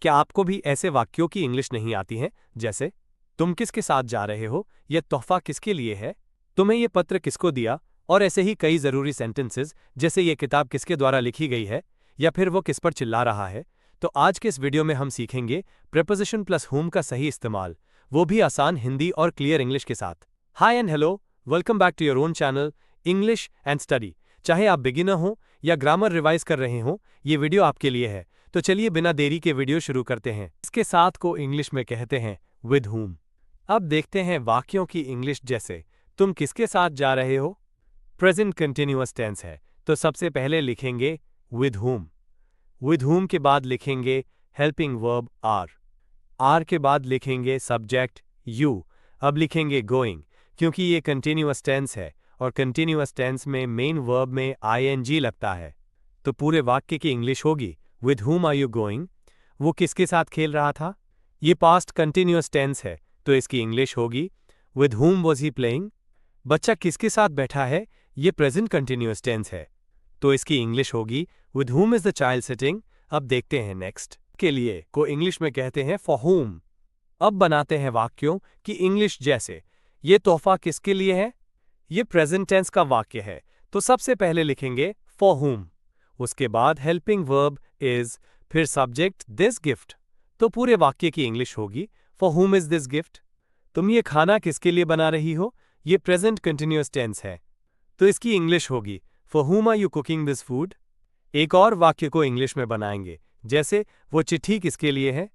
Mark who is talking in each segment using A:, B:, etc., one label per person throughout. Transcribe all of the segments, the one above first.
A: क्या आपको भी ऐसे वाक्यों की इंग्लिश नहीं आती है, जैसे तुम किसके साथ जा रहे हो, यह तोहफा किसके लिए है, तुम्हें यह पत्र किसको दिया, और ऐसे ही कई ज़रूरी सेंटेंसेस, जैसे ये किताब किसके द्वारा लिखी गई है, या फिर वो किस पर चिल्ला रहा है। तो आज के इस वीडियो में हम सीखेंगे प्रीपोजिशन प्लस whom का सही इस्तेमाल, वो भी आसान हिंदी और क्लियर इंग्लिश के साथ। Hi and hello, welcome back to your own channel English and study. चाहे आप बिगिनर हो या ग्रामर रिवाइज कर रहे हो, ये वीडियो आपके लिए है। तो चलिए बिना देरी के वीडियो शुरू करते हैं। इसके साथ को इंग्लिश में कहते हैं विद whom। अब देखते हैं वाक्यों की इंग्लिश, जैसे तुम किसके साथ जा रहे हो। प्रेजेंट कंटिन्यूअस टेंस है, तो सबसे पहले लिखेंगे विद whom। विद whom के बाद लिखेंगे हेल्पिंग वर्ब आर के बाद लिखेंगे सब्जेक्ट यू। अब लिखेंगे गोइंग, क्योंकि ये कंटिन्यूअस टेंस है और कंटिन्यूअस टेंस में मेन वर्ब में आईएनजी लगता है। तो पूरे वाक्य की इंग्लिश होगी with whom are you going. वो किसके साथ खेल रहा था। ये पास्ट कंटिन्यूअस टेंस है, तो इसकी इंग्लिश होगी with whom was he playing. बच्चा किसके साथ बैठा है, ये प्रेजेंट कंटिन्यूअस टेंस है, तो इसकी इंग्लिश होगी with whom is the child sitting. अब देखते हैं नेक्स्ट के लिए को इंग्लिश में कहते हैं फॉर whom। अब बनाते हैं वाक्यों की इंग्लिश, जैसे ये तोहफा किसके लिए है। ये प्रेजेंट टेंस का वाक्य है, तो सबसे पहले लिखेंगे फॉर whom, उसके बाद हेल्पिंग वर्ब इज, फिर सब्जेक्ट दिस गिफ्ट। तो पूरे वाक्य की इंग्लिश होगी for whom is this gift. तुम ये खाना किसके लिए बना रही हो, ये प्रेजेंट कंटिन्यूअस टेंस है, तो इसकी इंग्लिश होगी for whom are you cooking this food. एक और वाक्य को इंग्लिश में बनाएंगे, जैसे वो चिट्ठी किसके लिए है।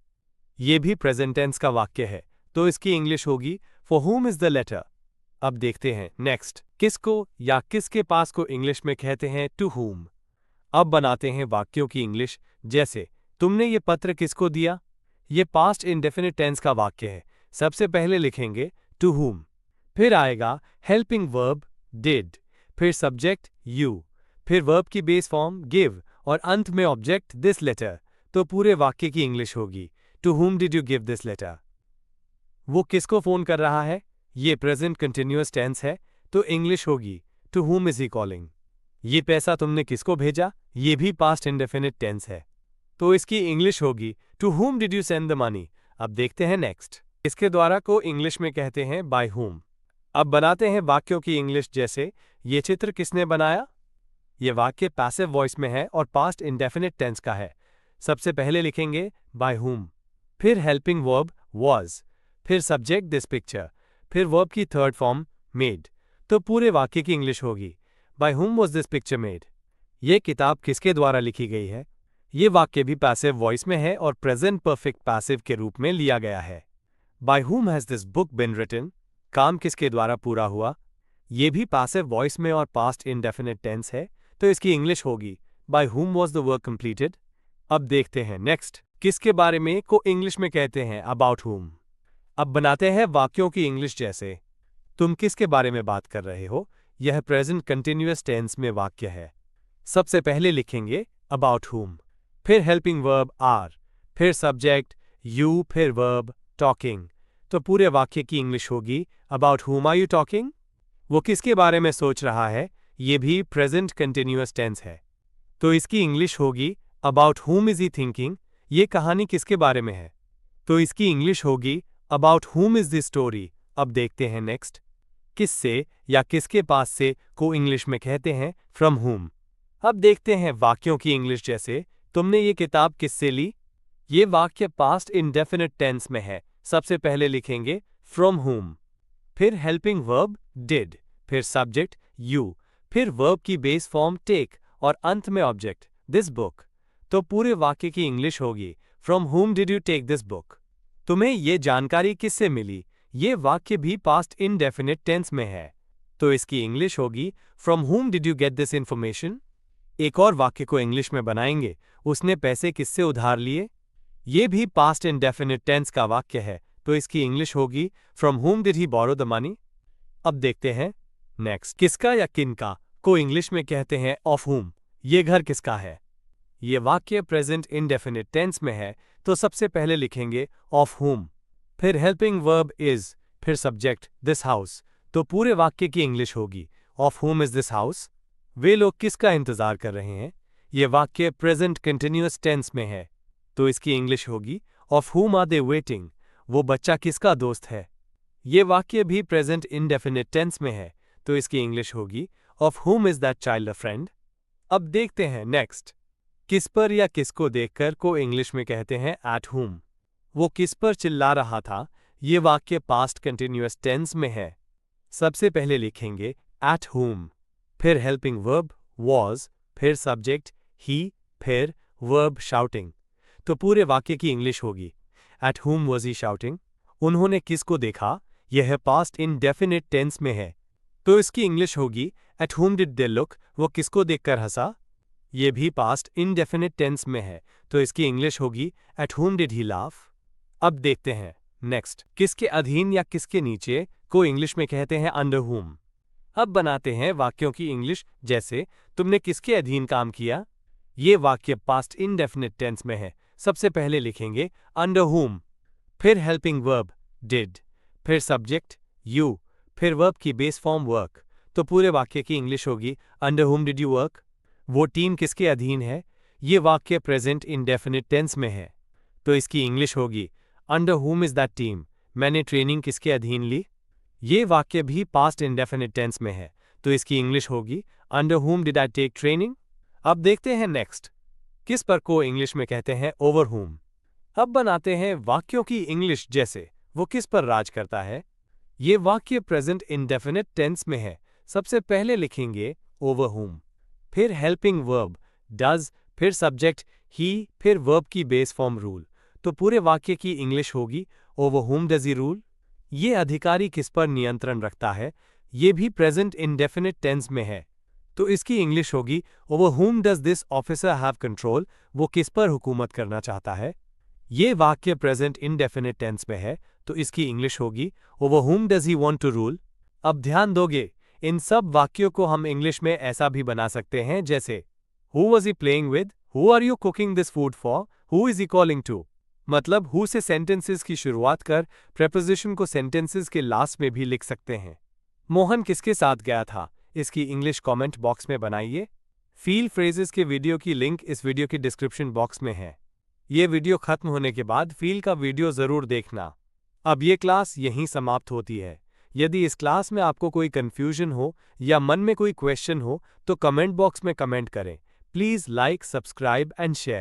A: ये भी प्रेजेंट टेंस का वाक्य है, तो इसकी इंग्लिश होगी for whom is the letter. अब देखते हैं नेक्स्ट किसको या किसके पास को इंग्लिश में कहते हैं टू whom। अब बनाते हैं वाक्यों की इंग्लिश, जैसे तुमने ये पत्र किसको दिया। ये पास्ट इंडेफिनिट टेंस का वाक्य है, सबसे पहले लिखेंगे टू whom, फिर आएगा हेल्पिंग वर्ब डिड, फिर सब्जेक्ट यू, फिर वर्ब की बेस फॉर्म गिव और अंत में ऑब्जेक्ट दिस लेटर। तो पूरे वाक्य की इंग्लिश होगी to whom did you give this letter. वो किसको फोन कर रहा है, ये प्रेजेंट कंटिन्यूअस टेंस है, तो इंग्लिश होगी to whom is he calling. ये पैसा तुमने किसको भेजा, ये भी पास्ट इंडेफिनिट टेंस है, तो इसकी इंग्लिश होगी to whom did you send the money. अब देखते हैं नेक्स्ट इसके द्वारा को इंग्लिश में कहते हैं बाय whom। अब बनाते हैं वाक्यों की इंग्लिश, जैसे ये चित्र किसने बनाया। ये वाक्य पैसिव वॉइस में है और पास्ट इंडेफिनिट टेंस का है, सबसे पहले लिखेंगे बाय whom, फिर हेल्पिंग वर्ब वॉज, फिर सब्जेक्ट दिस पिक्चर, फिर वर्ब की थर्ड फॉर्म मेड। तो पूरे वाक्य की इंग्लिश होगी by whom was this picture made. ये किताब किसके द्वारा लिखी गई है। ये वाक्य भी पैसिव वॉइस में है और प्रेजेंट परफेक्ट पैसिव के रूप में लिया गया है। By whom has this book been written, काम किसके द्वारा पूरा हुआ। ये भी पैसिव वॉइस में और पास्ट इंडेफिनिट टेंस है, तो इसकी इंग्लिश होगी by whom was the work completed. अब देखते हैं नेक्स्ट किसके बारे में को इंग्लिश में कहते हैं अबाउट whom। अब बनाते हैं वाक्यों की इंग्लिश, जैसे तुम किसके बारे में बात कर रहे हो। यह प्रेजेंट कंटिन्यूअस टेंस में वाक्य है, सबसे पहले लिखेंगे अबाउट whom, फिर हेल्पिंग वर्ब आर, फिर सब्जेक्ट यू, फिर वर्ब टॉकिंग। तो पूरे वाक्य की इंग्लिश होगी about whom are you talking. वो किसके बारे में सोच रहा है, ये भी प्रेजेंट कंटिन्यूअस टेंस है, तो इसकी इंग्लिश होगी about whom is he thinking. ये कहानी किसके बारे में है, तो इसकी इंग्लिश होगी about whom is the story. अब देखते हैं नेक्स्ट किससे या किसके पास से को इंग्लिश में कहते हैं फ्रॉम whom। अब देखते हैं वाक्यों की इंग्लिश, जैसे तुमने ये किताब किससे ली। ये वाक्य पास्ट इंडेफिनिट टेंस में है, सबसे पहले लिखेंगे फ्रॉम whom, फिर हेल्पिंग वर्ब डिड, फिर सब्जेक्ट यू, फिर वर्ब की बेस फॉर्म टेक और अंत में ऑब्जेक्ट दिस बुक। तो पूरे वाक्य की इंग्लिश होगी from whom did you take this book. तुम्हें ये जानकारी किससे मिली। ये वाक्य भी पास्ट इंडेफिनिट टेंस में है, तो इसकी इंग्लिश होगी from whom did you get this information. एक और वाक्य को इंग्लिश में बनाएंगे, उसने पैसे किससे उधार लिए। ये भी पास्ट इंडेफिनिट टेंस का वाक्य है, तो इसकी इंग्लिश होगी from whom did he borrow the money. अब देखते हैं नेक्स्ट किसका या किनका को इंग्लिश में कहते हैं ऑफ whom। ये घर किसका है। ये वाक्य प्रेजेंट इंडेफिनिट टेंस में है, तो सबसे पहले लिखेंगे ऑफ whom, फिर हेल्पिंग वर्ब इज, फिर सब्जेक्ट दिस हाउस। तो पूरे वाक्य की इंग्लिश होगी of whom is this house. वे लोग किसका इंतजार कर रहे हैं। ये वाक्य प्रेजेंट कंटिन्यूअस टेंस में है, तो इसकी इंग्लिश होगी of whom are they waiting, वो बच्चा किसका दोस्त है। ये वाक्य भी प्रेजेंट इंडेफिनिट टेंस में है, तो इसकी इंग्लिश होगी of whom is that child a friend। अब देखते हैं नेक्स्ट। किस पर या किसको देखकर को इंग्लिश में कहते हैं at whom। वो किस पर चिल्ला रहा था, ये वाक्य पास्ट कंटिन्यूअस टेंस में है। सबसे पहले लिखेंगे at whom, फिर हेल्पिंग वर्ब was, फिर सब्जेक्ट ही, फिर वर्ब शाउटिंग। तो पूरे वाक्य की इंग्लिश होगी at whom was he shouting। उन्होंने किसको देखा, यह पास्ट इंडेफिनिट टेंस में है, तो इसकी इंग्लिश होगी at whom did they look, वो किसको देखकर हंसा। ये भी पास्ट इंडेफिनिट टेंस में है, तो इसकी इंग्लिश होगी at whom did he laugh। अब देखते हैं नेक्स्ट। किसके अधीन या किसके नीचे को इंग्लिश में कहते हैं अंडर whom। अब बनाते हैं वाक्यों की इंग्लिश, जैसे तुमने किसके अधीन काम किया। ये वाक्य पास्ट इंडेफिनिट टेंस में है। सबसे पहले लिखेंगे अंडर whom, फिर हेल्पिंग वर्ब डिड, फिर सब्जेक्ट यू, फिर वर्ब की बेस फॉर्म वर्क। तो पूरे वाक्य की इंग्लिश होगी under whom did you work। वो टीम किसके अधीन है, ये वाक्य प्रेजेंट इंडेफिनिट टेंस में है, तो इसकी इंग्लिश होगी under whom is that team, मैंने ट्रेनिंग किसके अधीन ली। ये वाक्य भी पास्ट इंडेफिनिट टेंस में है, तो इसकी इंग्लिश होगी under whom did I take training। अब देखते हैं नेक्स्ट। किस पर को इंग्लिश में कहते हैं ओवर whom। अब बनाते हैं वाक्यों की इंग्लिश, जैसे वो किस पर राज करता है। ये वाक्य प्रेजेंट इंडेफिनिट टेंस में है। सबसे पहले लिखेंगे ओवर whom, फिर हेल्पिंग वर्ब डज, फिर सब्जेक्ट ही, फिर वर्ब की बेस फॉर्म रूल। तो पूरे वाक्य की इंग्लिश होगी over whom does he rule। ये अधिकारी किस पर नियंत्रण रखता है, ये भी प्रेजेंट इंडेफिनिट टेंस में है, तो इसकी इंग्लिश होगी over whom does this officer have control, वो किस पर हुकूमत करना चाहता है। ये वाक्य प्रेजेंट इंडेफिनिट टेंस में है, तो इसकी इंग्लिश होगी over whom does he want to rule। अब ध्यान दोगे, इन सब वाक्यों को हम इंग्लिश में ऐसा भी बना सकते हैं, जैसे who was he playing with, who are you cooking this food for, who is he calling to। मतलब who से सेंटेंसेस की शुरुआत कर प्रेपोजिशन को सेंटेंसेस के लास्ट में भी लिख सकते हैं। मोहन किसके साथ गया था, इसकी इंग्लिश कमेंट बॉक्स में बनाइए। फील फ्रेजेस के वीडियो की लिंक इस वीडियो की डिस्क्रिप्शन बॉक्स में है। ये वीडियो खत्म होने के बाद फील का वीडियो ज़रूर देखना। अब ये क्लास यहीं समाप्त होती है। यदि इस क्लास में आपको कोई कन्फ्यूजन हो या मन में कोई क्वेश्चन हो तो कमेंट बॉक्स में कमेंट करें। Please like, subscribe and share.